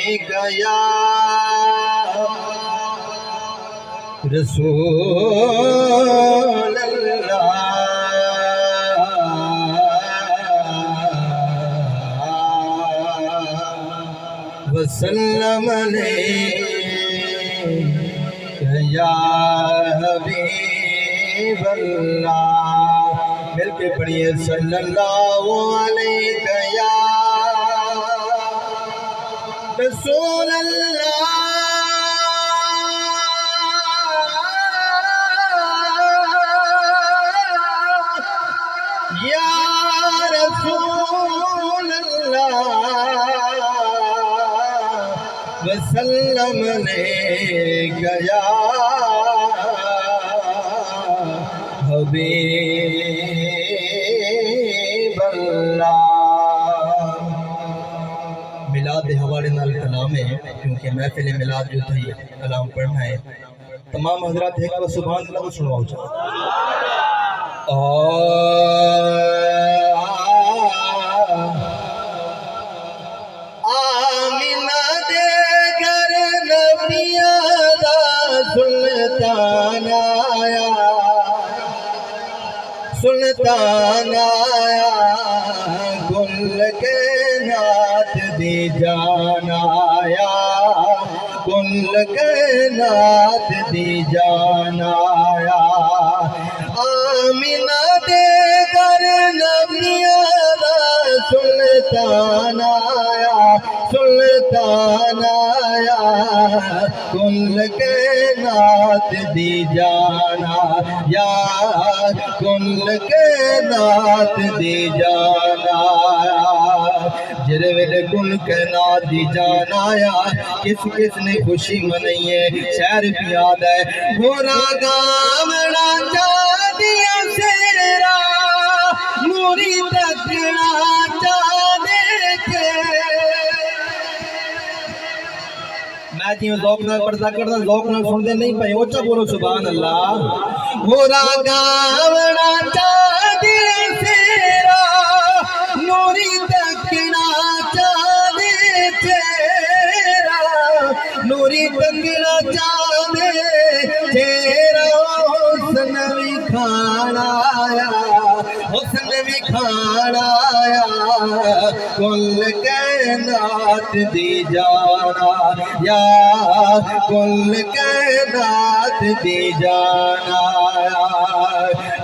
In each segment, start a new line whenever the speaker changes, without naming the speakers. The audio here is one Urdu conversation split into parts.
یا رسول اللہ وسلم علیک یا حبیب اللہ۔ مل کے پڑھیے صلی اللہ علیہ یا رسول اللہ یا رسول اللہ وسلم علیک یا حبیب اللہ۔ میلاد دے حوالے نال کلام ہے، کیونکہ محفل میلاد جو تھی کلام پڑھنا ہے۔ تمام حضرات ایک بار سبحان اللہ کو سنواؤ چاہو۔ آمینہ دے گھر نبیاں دا سلطان آیا، سلطان آیا، گل کے نات دی جان آیا، گل کے نات دی جان آیا۔ آمینہ دے گھر نبیاں دا سلطان آیا، سلطان آیا، کل کے نات دی جانا یا کل کے نات دی جانا۔ جڑے ویلے کل کے نات دی جانا آیا، کس کس نے خوشی منائی ہے؟ شہر بھی یاد ہے، گورا گامڑا جا دیا سیرا، موری تکڑا جا دیکھے۔ میں جی ذوق نال پڑھتا کرتا، ذوق نال سن دے نہیں پئے، اونچا بولو سبحان اللہ۔ گورا گامڑا جا دیا سیرا، موری تکڑا جا دیکھے، نوری تکڑا جا دے تیرا حسن بھی کھانا آیا، حسن بھی کھانا آیا، کل کائنات دی جانا یا کل کائنات دی جانا۔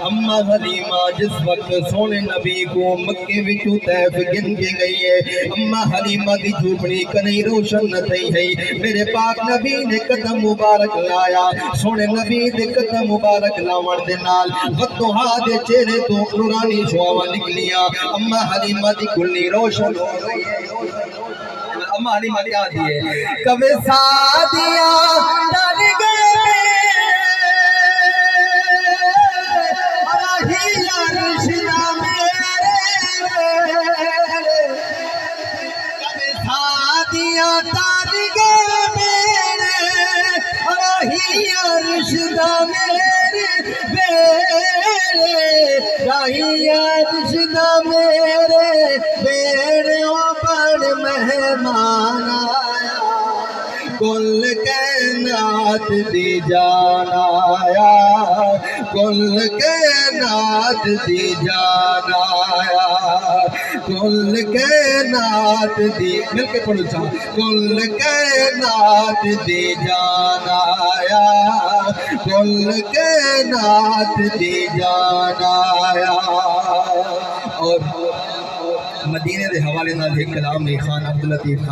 اماں حلیمہ جس وقت سونے نبی کو مکے وچوں طیف گن کے گئی ہے، اماں حلیمہ دی جھوپڑی کنئی روشن نہ تھی ہے، میرے پاک نبی نے قدم مبارک لایا، سونے نبی دے قدم مبارک لاون دے نال وضحا دے چہرے تو نورانی شعاواں نکلیاں، اماں حلیمہ دی کلی روشن ہو گئی ہے۔ اماں حلیمہ دی آدھی ہے کبھی سادیاں ڈر گئے رشدہ میرے، کبھی سادیاں ڈر گئے میرے، رشدہ میرے بیڑے، رشدہ میرے بیڑے پر مہمان آیا، کل کائنات دی جان آیا، کل کائنات دی جان آیا، کل کائنات دی، مل کے پڑھو چاہو، کل کائنات دی جان آیا، کل کائنات دی جان آیا۔ اور مدینے دے حوالے نال ایک کلام ہے خان عبداللطیف خان